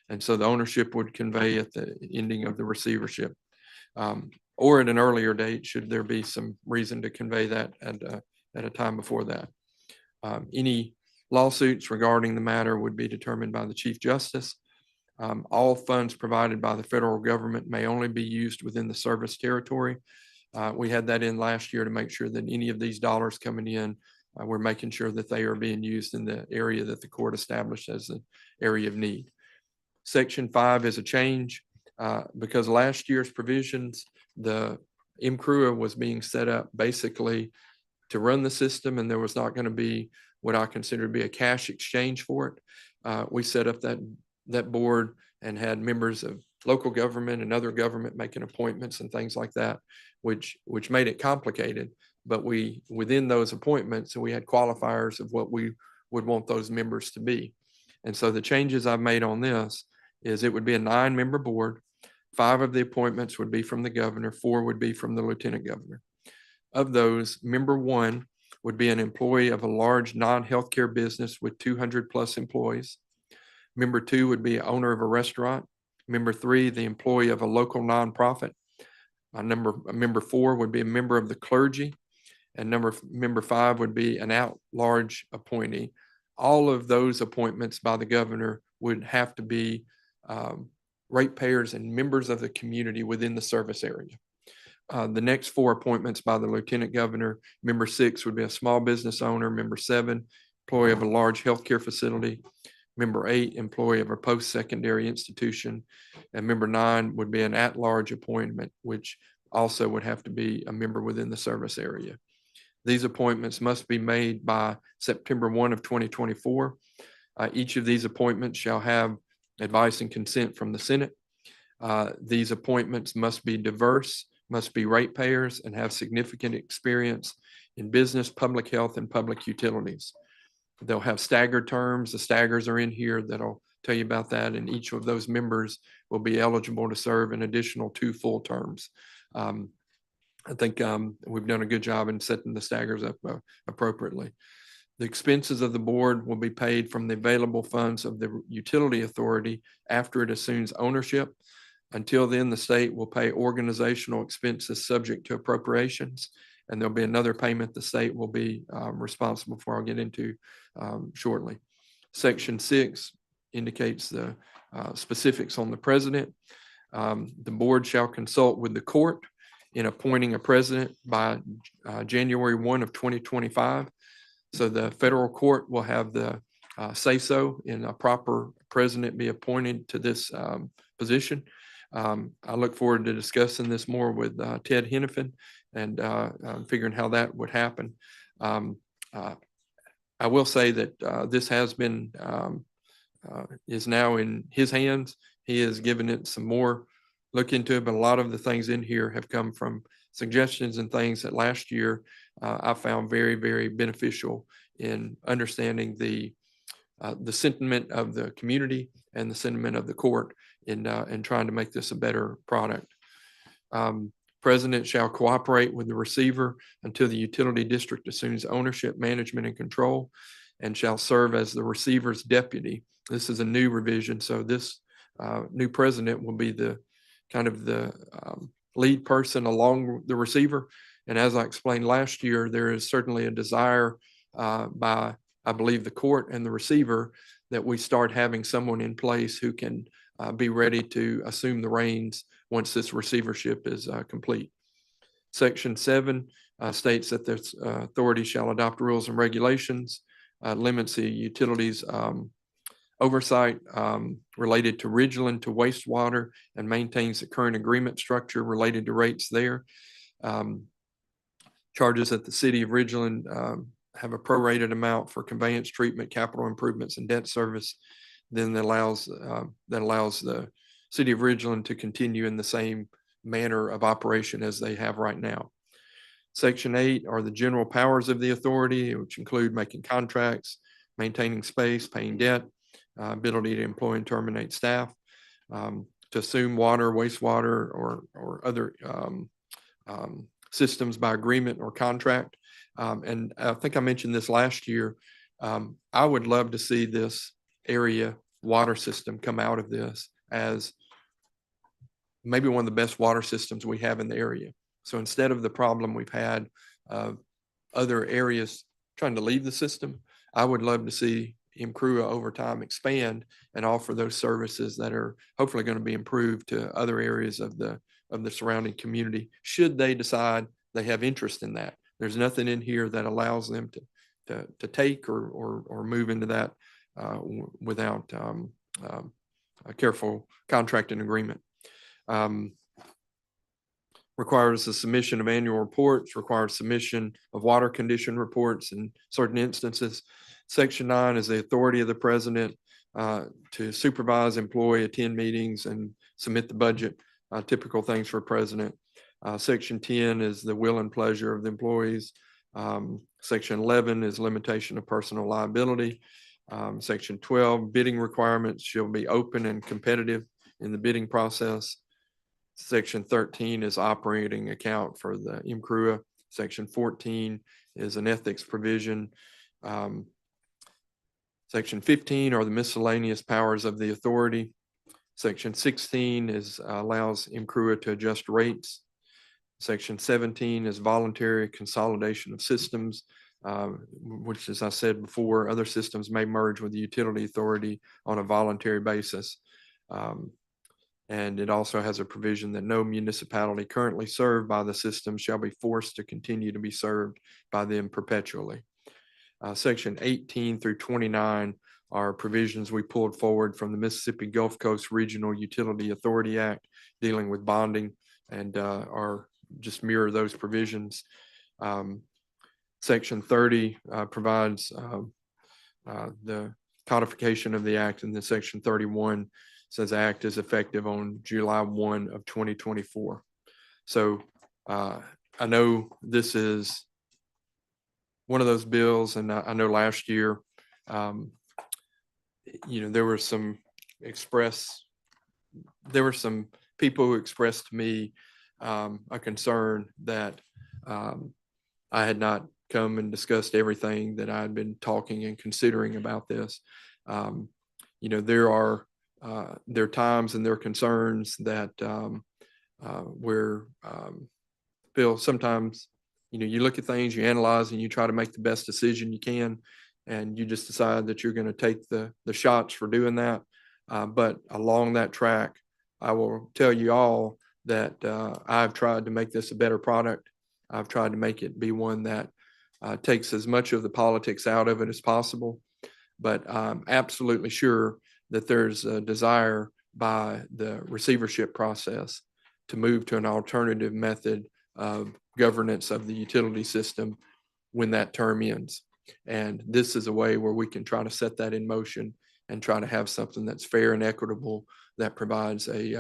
And so the ownership would convey at the ending of the receivership, or at an earlier date, should there be some reason to convey that at a time before that. Any lawsuits regarding the matter would be determined by the Chief Justice. All funds provided by the federal government may only be used within the service territory. We had that in last year to make sure that any of these dollars coming in, we're making sure that they are being used in the area that the court established as an area of need. Section 5 is a change because last year's provisions, the MCRUA was being set up basically to run the system, and there was not going to be what I consider to be a cash exchange for it. We set up that board and had members of local government and other government making appointments and things like that, which made it complicated. But within those appointments, we had qualifiers of what we would want those members to be. And so the changes I've made on this is it would be a 9-member board. 5 of the appointments would be from the governor, 4 would be from the lieutenant governor. Of those, member 1 would be an employee of a large non-healthcare business with 200 plus employees. Member 2 would be owner of a restaurant. Member 3, the employee of a local nonprofit. Member 4 would be a member of the clergy. and member 5 would be an at-large appointee. All of those appointments by the governor would have to be ratepayers and members of the community within the service area. The next 4 appointments by the lieutenant governor, member 6 would be a small business owner, member 7, employee of a large healthcare facility, member 8, employee of a post-secondary institution, and member 9 would be an at-large appointment, which also would have to be a member within the service area. These appointments must be made by September 1 of 2024. Each of these appointments shall have advice and consent from the Senate. These appointments must be diverse, must be ratepayers, and have significant experience in business, public health, and public utilities. They'll have staggered terms. The staggers are in here that'll tell you about that, and each of those members will be eligible to serve an additional 2 full terms. I think we've done a good job in setting the staggers up appropriately. The expenses of the board will be paid from the available funds of the utility authority after it assumes ownership. Until then, the state will pay organizational expenses subject to appropriations, and there'll be another payment the state will be responsible for. I'll get into shortly. Section 6 indicates the specifics on the president. The board shall consult with the court in appointing a president by January 1 of 2025. So the federal court will have the say-so in a proper president be appointed to this position. I look forward to discussing this more with Ted Hennepin and figuring how that would happen. I will say that this has been, is now in his hands. He has given it some more look into it, but a lot of the things in here have come from suggestions and things that last year I found very, very beneficial in understanding the sentiment of the community and the sentiment of the court in trying to make this a better product. President shall cooperate with the receiver until the utility district assumes ownership, management, and control, and shall serve as the receiver's deputy. This is a new revision, so this new president will be the kind of the lead person along the receiver. And as I explained last year, there is certainly a desire by, I believe, the court and the receiver that we start having someone in place who can be ready to assume the reins once this receivership is complete. Section 7 states that the authority shall adopt rules and regulations, limits the utilities oversight related to Ridgeland to wastewater, and maintains the current agreement structure related to rates there. Charges that the city of Ridgeland have a prorated amount for conveyance, treatment, capital improvements, and debt service, then that allows the city of Ridgeland to continue in the same manner of operation as they have right now. Section 8 are the general powers of the authority, which include making contracts, maintaining space, paying debt, ability to employ and terminate staff, to assume water, wastewater, or other systems by agreement or contract. And I think I mentioned this last year. I would love to see this area water system come out of this as maybe one of the best water systems we have in the area. So instead of the problem we've had of other areas trying to leave the system, I would love to see IMCRUA over time expand and offer those services that are hopefully going to be improved to other areas of the surrounding community, should they decide they have interest in that. There's nothing in here that allows them to take or move into that without a careful contracting agreement. Requires the submission of annual reports, requires submission of water condition reports in certain instances. Section 9 is the authority of the president to supervise, employ, attend meetings, and submit the budget, typical things for a president. Section 10 is the will and pleasure of the employees. Section 11 is limitation of personal liability. Section 12, bidding requirements shall be open and competitive in the bidding process. Section 13 is operating account for the IMCRUA. Section 14 is an ethics provision. Section 15 are the miscellaneous powers of the authority. Section 16 allows IMCRUA to adjust rates. Section 17 is voluntary consolidation of systems, which, as I said before, other systems may merge with the utility authority on a voluntary basis. And it also has a provision that no municipality currently served by the system shall be forced to continue to be served by them perpetually. Section 18 through 29 are provisions we pulled forward from the Mississippi Gulf Coast Regional Utility Authority Act dealing with bonding, and are just mirror those provisions. Section 30 provides the codification of the act, and then Section 31 says the act is effective on July 1 of 2024. So I know this is one of those bills, and I know last year, there were some people who expressed to me a concern that I had not come and discussed everything that I had been talking and considering about this. There are times and there are concerns that where Bill, sometimes, you look at things, you analyze, and you try to make the best decision you can, and you just decide that you're going to take the shots for doing that. But along that track, I will tell you all that I've tried to make this a better product. I've tried to make it be one that takes as much of the politics out of it as possible. But I'm absolutely sure that there's a desire by the receivership process to move to an alternative method of governance of the utility system when that term ends. And this is a way where we can try to set that in motion and try to have something that's fair and equitable, that provides a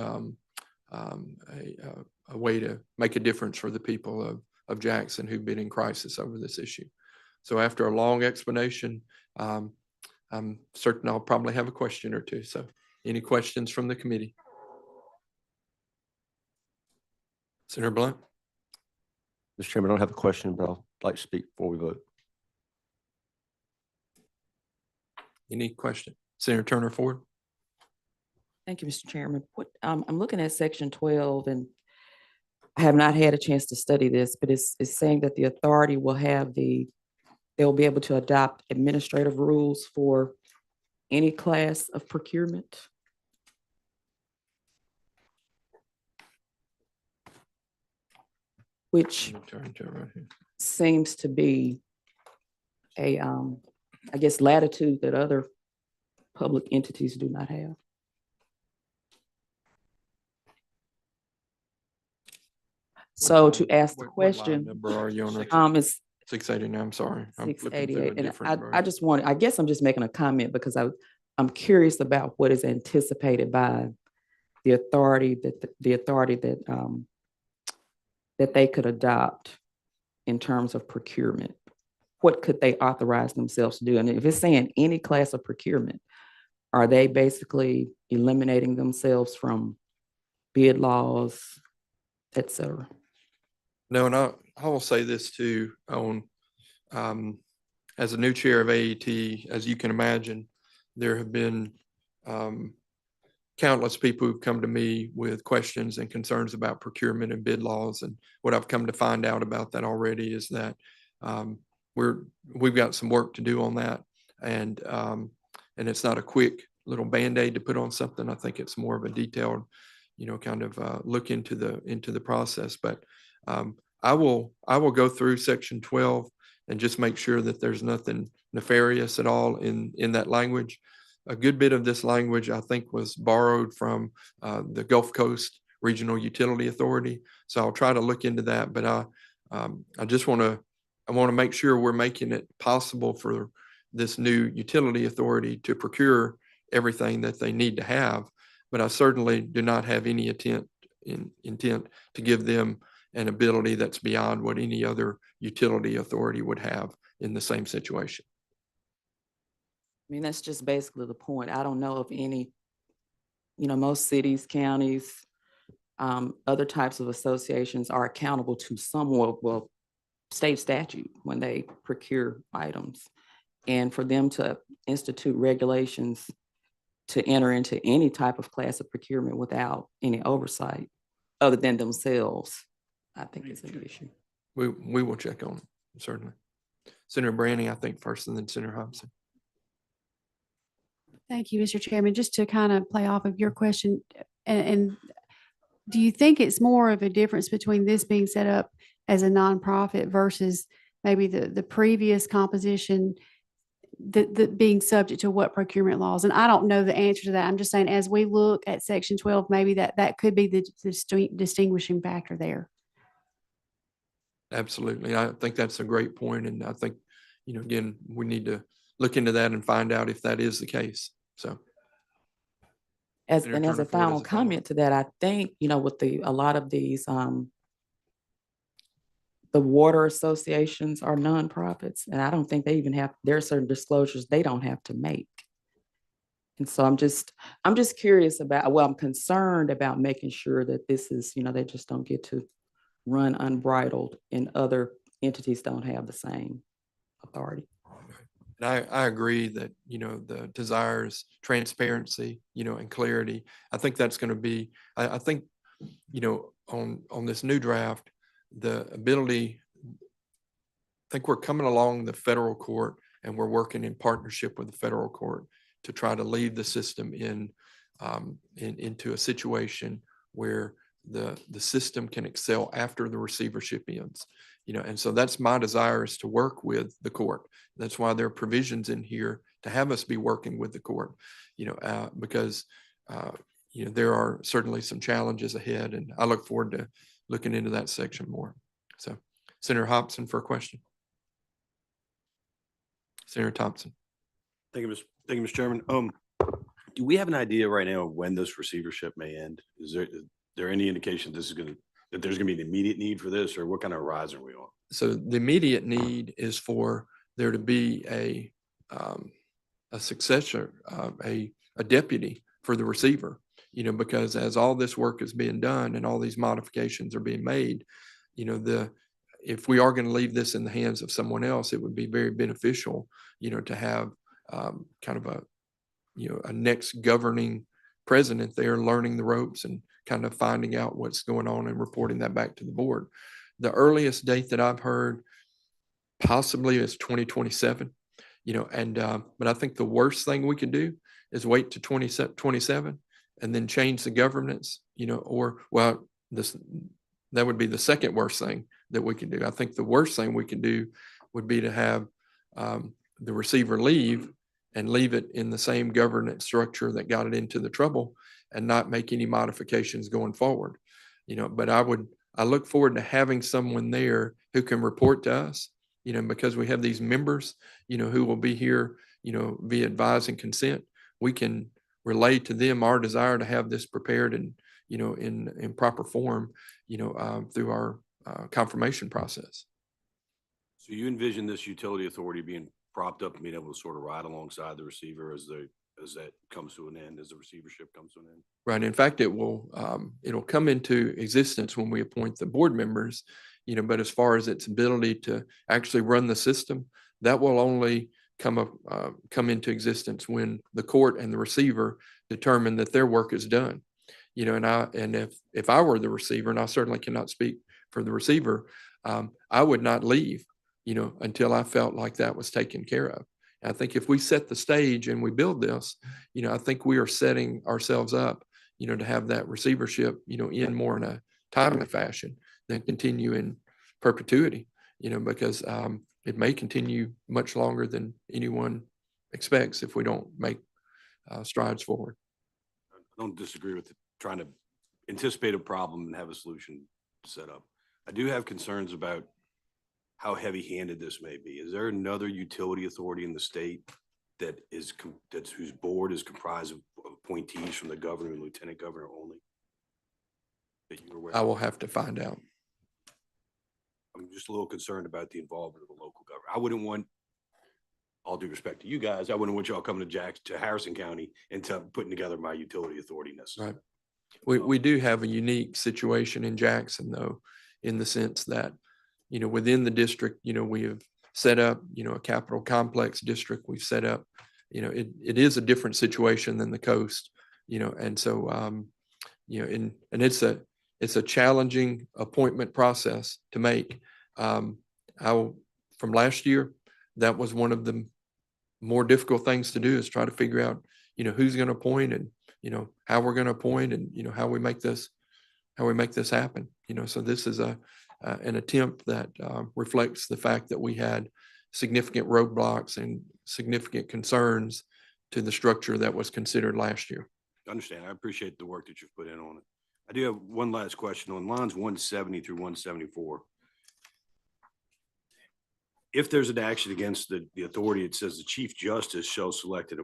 way to make a difference for the people of Jackson who've been in crisis over this issue. So after a long explanation, I'm certain I'll probably have a question or two. So any questions from the committee? Senator Blunt? Mr. Chairman, I don't have a question, but I'd like to speak before we vote. Any question? Senator Turner Ford? Thank you, Mr. Chairman. I'm looking at section 12, and I have not had a chance to study this, but it's saying that the authority will they'll be able to adopt administrative rules for any class of procurement. Which Turn to it right here. seems to be a, I guess, latitude that other public entities do not have. So to ask the What line question, number are you on? it's 689, I'm sorry. I'm flipping through a 688, and different I guess I'm just making a comment because I'm curious about what is anticipated by the authority that they could adopt in terms of procurement. What could they authorize themselves to do? And if it's saying any class of procurement, are they basically eliminating themselves from bid laws, et cetera? No, and I will say this too, on as a new chair of AET, as you can imagine, there have been countless people who've come to me with questions and concerns about procurement and bid laws. And what I've come to find out about that already is that we've got some work to do on that. And it's not a quick little Band-Aid to put on something. I think it's more of a detailed, kind of look into the process. But I will go through section 12 and just make sure that there's nothing nefarious at all in that language. A good bit of this language, I think, was borrowed from the Gulf Coast Regional Utility Authority. So I'll try to look into that. But I just want to make sure we're making it possible for this new utility authority to procure everything that they need to have. But I certainly do not have any intent to give them an ability that's beyond what any other utility authority would have in the same situation. I mean, that's just basically the point. I don't know of any, most cities, counties, other types of associations are accountable to some state statute when they procure items. And for them to institute regulations to enter into any type of class of procurement without any oversight other than themselves, I think it's an issue. We will check on it, certainly. Senator Branning, I think first, and then Senator Hobson. Thank you, Mr. Chairman. Just to kind of play off of your question, and do you think it's more of a difference between this being set up as a nonprofit versus maybe the previous composition that being subject to what procurement laws? And I don't know the answer to that. I'm just saying, as we look at section 12, maybe that could be the distinguishing factor there. Absolutely. I think that's a great point. And I think, again, we need to look into that and find out if that is the case. So. As Senator and as Turner a Ford, final as a follow-up. comment to that, I think, with a lot of these, the water associations are nonprofits, and I don't think they even there are certain disclosures they don't have to make. And so I'm just curious about, I'm concerned about making sure that this is, they just don't get to run unbridled and other entities don't have the same authority. And I agree that, the desires, transparency, and clarity. I think that's going to be, I think, on this new draft, the ability, I think we're coming along the federal court and we're working in partnership with the federal court to try to lead the system into a situation where the system can excel after the receivership ends. And so that's my desire, is to work with the court. That's why there are provisions in here to have us be working with the court, because, there are certainly some challenges ahead, and I look forward to looking into that section more. So Senator Hobson for a question. Senator Thompson. Thank you, Mr. Chairman. Do we have an idea right now of when this receivership may end? Is there any indication that there's gonna be an immediate need for this, or what kind of horizon are we on? So the immediate need is for there to be a successor, a deputy for the receiver, because as all this work is being done and all these modifications are being made, if we are going to leave this in the hands of someone else, it would be very beneficial, to have kind of a next governing president there, learning the ropes and kind of finding out what's going on and reporting that back to the board. The earliest date that I've heard possibly is 2027, but I think the worst thing we could do is wait to 2027 and then change the governance, that would be the second worst thing that we can do. I think the worst thing we can do would be to have the receiver leave and leave it in the same governance structure that got it into the trouble and not make any modifications going forward. But I look forward to having someone there who can report to us, because we have these members, who will be here, via advise and consent. We can relay to them our desire to have this prepared and, in proper form, through our confirmation process. So you envision this utility authority being propped up and being able to sort of ride alongside the receiver as that comes to an end, as the receivership comes to an end? Right. In fact, it'll come into existence when we appoint the board members, but as far as its ability to actually run the system, that will only come into existence when the court and the receiver determine that their work is done. And if I were the receiver, and I certainly cannot speak for the receiver, I would not leave, until I felt like that was taken care of. I think if we set the stage and we build this, I think we are setting ourselves up, to have that receivership, in more in a timely fashion than continue in perpetuity, because it may continue much longer than anyone expects if we don't make strides forward. I don't disagree with trying to anticipate a problem and have a solution set up. I do have concerns about how heavy-handed this may be. Is there another utility authority in the state whose board is comprised of appointees from the governor and lieutenant governor only, that you're aware of? I will have to find out. I'm just a little concerned about the involvement of the local government. I wouldn't want, all due respect to you guys, I wouldn't want y'all coming to Harrison County and putting together my utility authority necessarily. Right. We do have a unique situation in Jackson, though, in the sense that, within the district, we have set up, a capital complex district. We've set up, it is a different situation than the coast, and so, and it's it's a challenging appointment process to make. From last year, that was one of the more difficult things to do, is try to figure out, who's going to appoint, and, how we're going to appoint, and, how we make this happen. So this is an attempt that reflects the fact that we had significant roadblocks and significant concerns to the structure that was considered last year. I understand. I appreciate the work that you've put in on it. I do have one last question on lines 170 through 174. If there's an action against the authority, it says the Chief Justice shall select an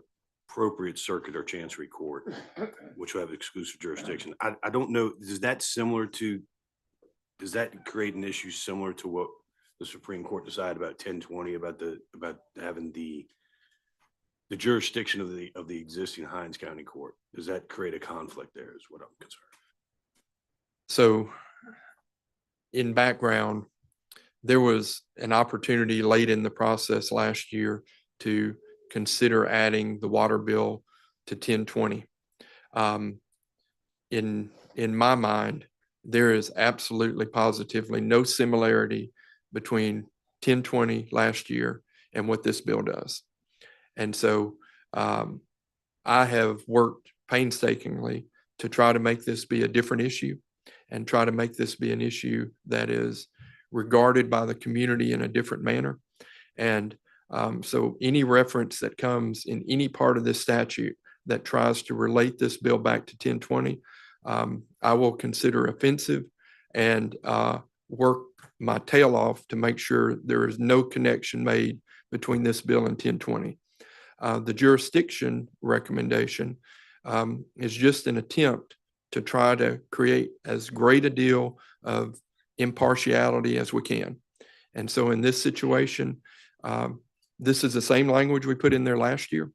appropriate circuit or chancery court, which will have exclusive jurisdiction. I don't know, does that create an issue similar to what the Supreme Court decided about 1020, about having the jurisdiction of the existing Hinds County Court? Does that create a conflict there, is what I'm concerned? So in background, there was an opportunity late in the process last year to consider adding the water bill to 1020. In my mind, there is absolutely positively no similarity between 1020 last year and what this bill does. And so I have worked painstakingly to try to make this be a different issue, and try to make this be an issue that is regarded by the community in a different manner. And so any reference that comes in any part of this statute that tries to relate this bill back to 1020, I will consider offensive, and work my tail off to make sure there is no connection made between this bill and 1020. The jurisdiction recommendation is just an attempt to try to create as great a deal of impartiality as we can. And so in this situation, this is the same language we put in there last year.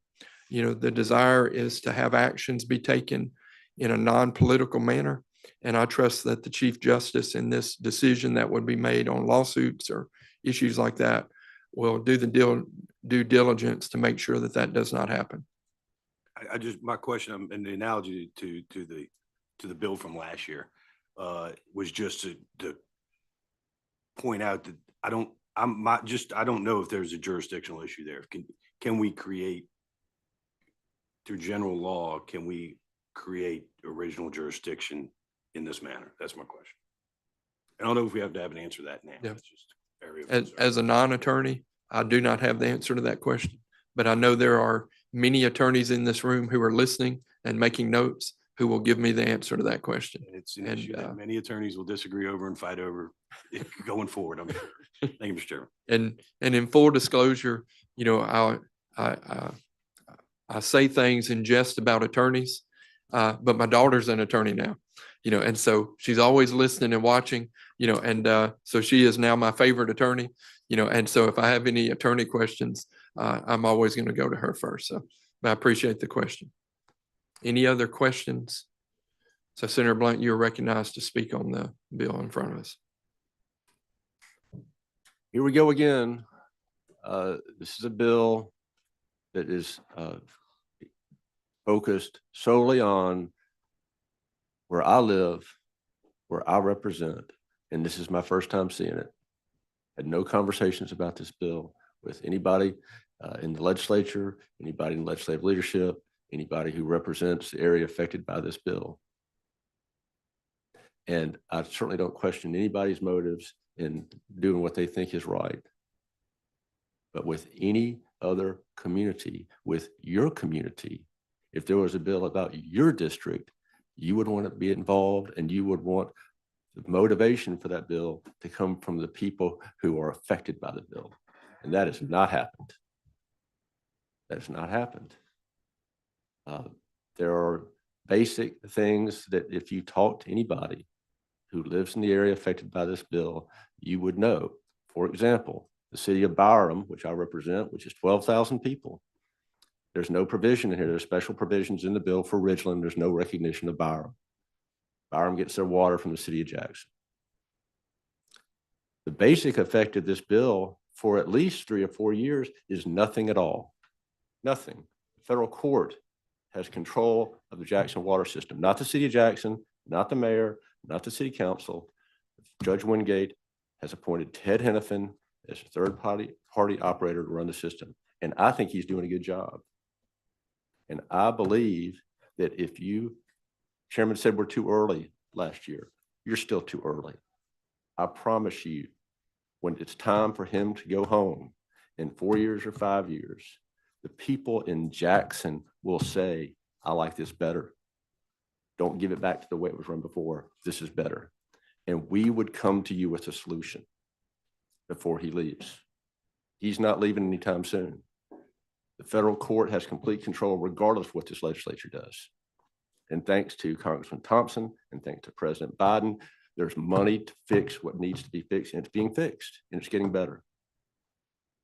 The desire is to have actions be taken in a non-political manner. And I trust that the Chief Justice, in this decision that would be made on lawsuits or issues like that, will do the due diligence to make sure that that does not happen. My question, and the analogy to the bill from last year was just to point out that I don't know if there's a jurisdictional issue there. Can we create, through general law, can we create original jurisdiction in this manner? That's my question. I don't know if we have to have an answer to that now. Yeah. It's just area of concern. As a non-attorney, I do not have the answer to that question, but I know there are many attorneys in this room who are listening and making notes who will give me the answer to that question. And it's an issue that many attorneys will disagree over and fight over going forward, I'm sure. Thank you, Mr. Chairman. And in full disclosure, I say things in jest about attorneys, but my daughter's an attorney now, and so she's always listening and watching, and so she is now my favorite attorney, and so if I have any attorney questions, I'm always going to go to her first. So I appreciate the question. Any other questions? So Senator Blunt, you're recognized to speak on the bill in front of us. Here we go again. This is a bill that is focused solely on where I live, where I represent, and this is my first time seeing it. Had no conversations about this bill with anybody in the legislature, anybody in legislative leadership, anybody who represents the area affected by this bill. And I certainly don't question anybody's motives in doing what they think is right. But with any other community, with your community, if there was a bill about your district, you would want to be involved, and you would want the motivation for that bill to come from the people who are affected by the bill. And that has not happened. That has not happened. There are basic things that if you talk to anybody who lives in the area affected by this bill, you would know. For example, the city of Byram, which I represent, which is 12,000 people. There's no provision in here. There's special provisions in the bill for Ridgeland. There's no recognition of Byram. Byram gets their water from the city of Jackson. The basic effect of this bill for at least 3 or 4 years is nothing at all. Nothing. The federal court has control of the Jackson water system, not the city of Jackson, not the mayor, not the city council. Judge Wingate has appointed Ted Hennepin as a third-party operator to run the system. And I think he's doing a good job. And I believe that if you, Chairman said we're too early last year, you're still too early. I promise you, when it's time for him to go home in 4 years or 5 years, the people in Jackson will say, I like this better. Don't give it back to the way it was run before. This is better. And we would come to you with a solution before he leaves. He's not leaving anytime soon. The federal court has complete control regardless of what this legislature does. And thanks to Congressman Thompson and thanks to President Biden, there's money to fix what needs to be fixed, and it's being fixed, and it's getting better.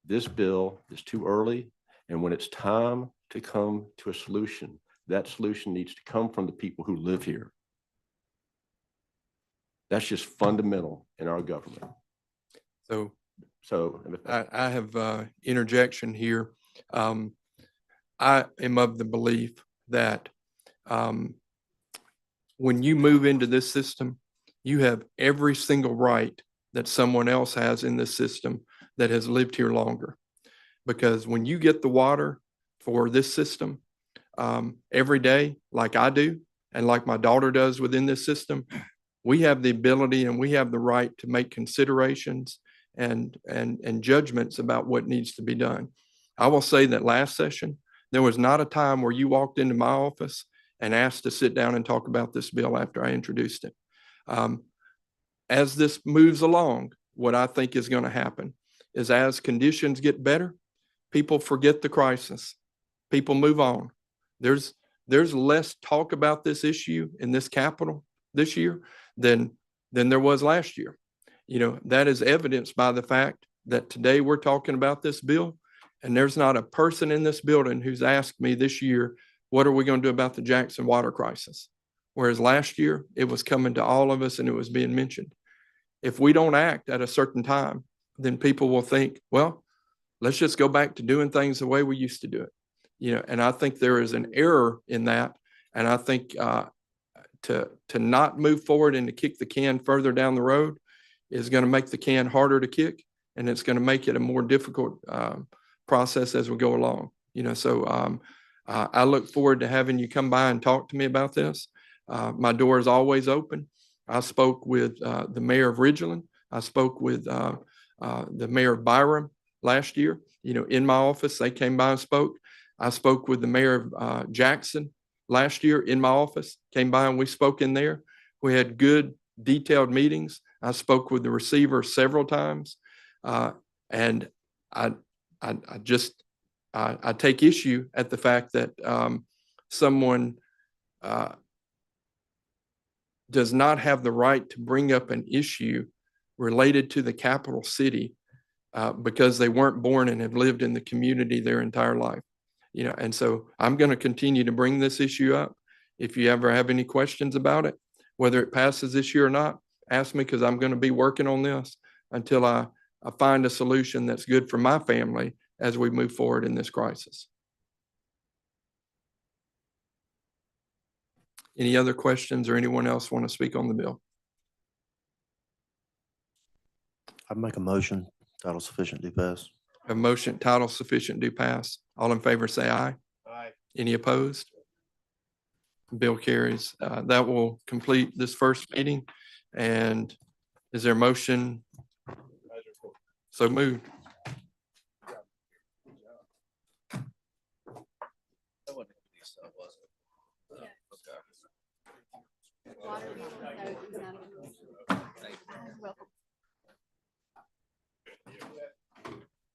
This bill is too early, and when it's time to come to a solution, that solution needs to come from the people who live here. That's just fundamental in our government. So So I have interjection here. I am of the belief that when you move into this system, you have every single right that someone else has in this system that has lived here longer. Because when you get the water for this system every day, like I do, and like my daughter does within this system, we have the ability and we have the right to make considerations and judgments about what needs to be done. I will say that last session, there was not a time where you walked into my office and asked to sit down and talk about this bill after I introduced it. As this moves along, what I think is going to happen is as conditions get better, people forget the crisis. People move on. There's less talk about this issue in this Capitol this year than there was last year. You know, that is evidenced by the fact that today we're talking about this bill, and there's not a person in this building who's asked me this year, what are we going to do about the Jackson water crisis? Whereas last year it was coming to all of us and it was being mentioned. If we don't act at a certain time, then people will think, well, let's just go back to doing things the way we used to do it. You know, and I think there is an error in that. And I think to not move forward and to kick the can further down the road is going to make the can harder to kick, and it's going to make it a more difficult process as we go along. You know, so I look forward to having you come by and talk to me about this. My door is always open. I spoke with the mayor of Ridgeland. I spoke with the mayor of Byram last year. You know, in my office, they came by and spoke. I spoke with the mayor of Jackson last year in my office, came by and we spoke in there. We had good, detailed meetings. I spoke with the receiver several times. And I take issue at the fact that someone does not have the right to bring up an issue related to the capital city because they weren't born and have lived in the community their entire life. You know, and so I'm going to continue to bring this issue up. If you ever have any questions about it, whether it passes this year or not, ask me, because I'm going to be working on this until I find a solution that's good for my family as we move forward in this crisis. Any other questions or anyone else want to speak on the bill? I make a motion, title sufficient, do pass. A motion, title sufficient, do pass. All in favor, say aye. Aye. Any opposed? Bill carries. That will complete this first meeting. And is there a motion? So moved. Welcome.